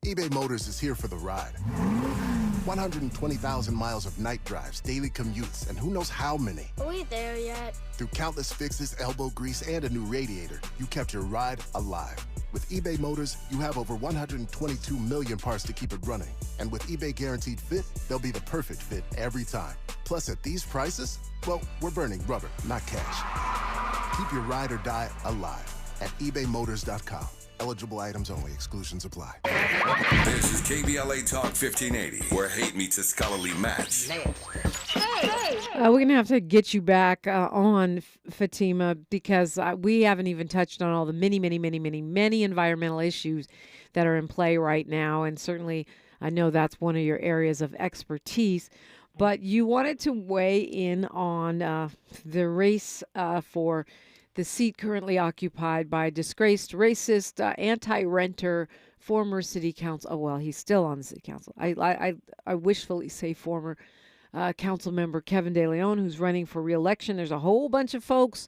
eBay Motors is here for the ride. 120,000 miles of night drives, daily commutes, and who knows how many. Are we there yet? Through countless fixes, elbow grease, and a new radiator, you kept your ride alive. With eBay Motors, you have over 122 million parts to keep it running. And with eBay Guaranteed Fit, they'll be the perfect fit every time. Plus, at these prices, well, we're burning rubber, not cash. Keep your ride or die alive at ebaymotors.com. Eligible items only. Exclusions apply. This is KBLA Talk 1580, where hate meets a scholarly match. We're going to have to get you back on, Fatima, because we haven't even touched on all the many environmental issues that are in play right now. And certainly, I know that's one of your areas of expertise. But you wanted to weigh in on the race for the seat currently occupied by disgraced, racist, anti-renter, former city council. Oh, well, he's still on the city council. I wishfully say former council member Kevin De Leon, who's running for re-election. There's a whole bunch of folks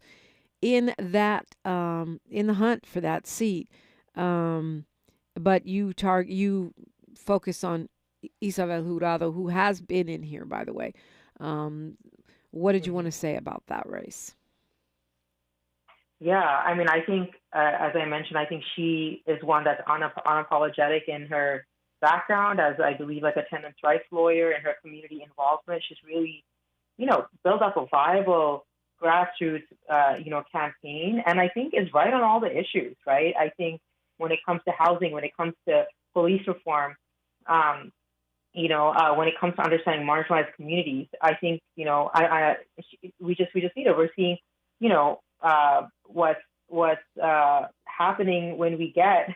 in that in the hunt for that seat. But you focus on Isabel Jurado, who has been in here, by the way. What did you want to say about that race? Yeah, I mean, I think, as I mentioned, I think she is one that's unapologetic in her background as, I believe, like a tenants' rights lawyer, and her community involvement. She's really, built up a viable grassroots, campaign, and I think is right on all the issues, right? I think when it comes to housing, when it comes to police reform, when it comes to understanding marginalized communities, I think, we just need it. We're seeing, what's happening when we get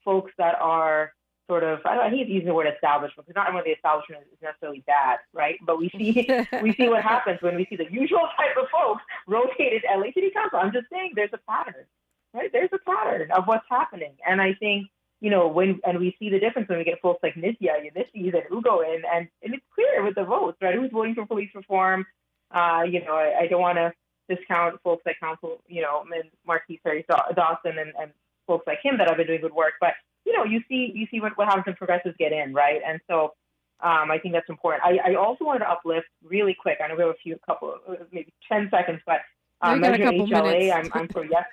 folks that are sort of, I hate using the word establishment, because not everyone in the establishment is necessarily bad, right? But we see what happens when we see the usual type of folks rotated LA City Council. I'm just saying there's a pattern, right? There's a pattern of what's happening. And I think, we see the difference when we get folks like Nithya, Ulysses, and Ugo in, and it's clear with the votes, right? Who's voting for police reform? I don't want to discount folks like Council, and Marquis Perry Dawson and folks like him that have been doing good work. But, you see what happens when progressives get in, right? And so I think that's important. I also wanted to uplift really quick. I know we have maybe 10 seconds, but Measure HLA, I'm for yes.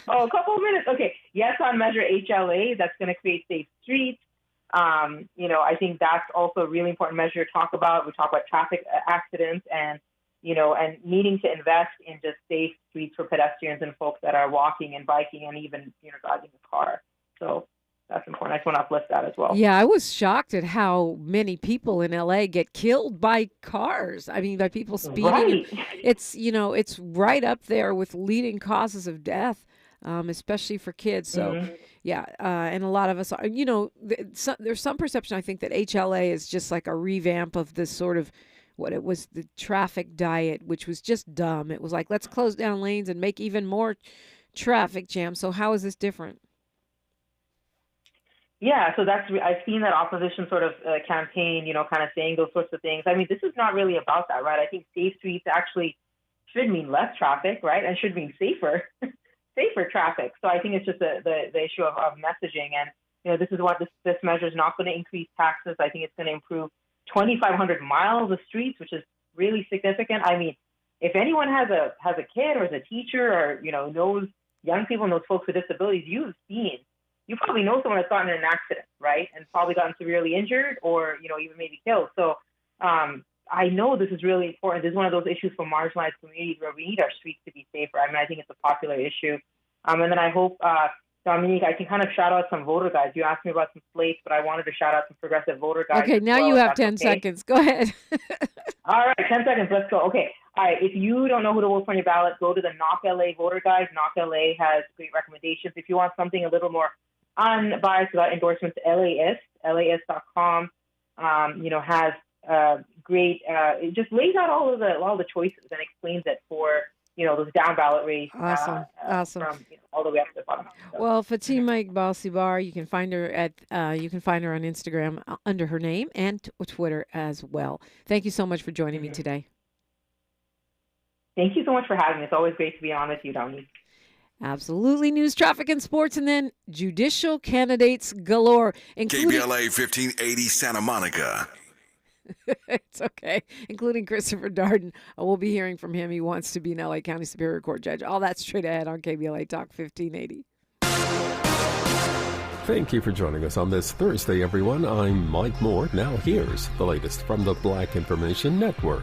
Oh, a couple of minutes. Okay. Yes on Measure HLA. That's going to create safe streets. I think that's also a really important measure to talk about. We talk about traffic accidents and needing to invest in just safe streets for pedestrians and folks that are walking and biking and even, driving a car. So that's important. I just want to uplift that as well. Yeah, I was shocked at how many people in LA get killed by cars. I mean, by people speeding. Right. It's right up there with leading causes of death, especially for kids. So, and a lot of us are, there's some perception, I think, that HLA is just like a revamp of this sort of what it was, the traffic diet, which was just dumb. It was like, let's close down lanes and make even more traffic jams. So how is this different? Yeah, so I've seen that opposition sort of campaign, kind of saying those sorts of things. I mean, this is not really about that, right? I think safe streets actually should mean less traffic, right? And should mean safer traffic. So I think it's just the issue of messaging. And, this is what this measure is not going to increase taxes. I think it's going to improve 2,500 miles of streets, which is really significant. I mean, if anyone has a kid or is a teacher or, knows young people, knows folks with disabilities, you probably know someone that's gotten in an accident, right? And probably gotten severely injured or, even maybe killed. So I know this is really important. This is one of those issues for marginalized communities where we need our streets to be safer. I mean, I think it's a popular issue. And then I hope, Dominique, I can kind of shout out some voter guides. You asked me about some slates, but I wanted to shout out some progressive voter guides. Okay, now you have 10 seconds. Go ahead. All right, 10 seconds. Let's go. Okay. All right. If you don't know who to vote for on your ballot, go to the Knock LA voter guide. Knock LA has great recommendations. If you want something a little more unbiased without endorsements, LAist.com, has great, it just lays out all the choices and explains it for, those down ballot rates. Awesome. From all the way up to the bottom. So. Well, Fatima Iqbal-Zubair, you can find her on Instagram under her name and Twitter as well. Thank you so much for joining me today. Thank you so much for having me. It's always great to be on with you, Dominique. Absolutely. News, traffic, and sports, and then judicial candidates galore. KBLA 1580 Santa Monica. It's okay. Including Christopher Darden. We'll be hearing from him. He wants to be an LA County Superior Court judge. All that straight ahead on KBLA Talk 1580. Thank you for joining us on this Thursday, everyone. I'm Mike Moore. Now here's the latest from the Black Information Network.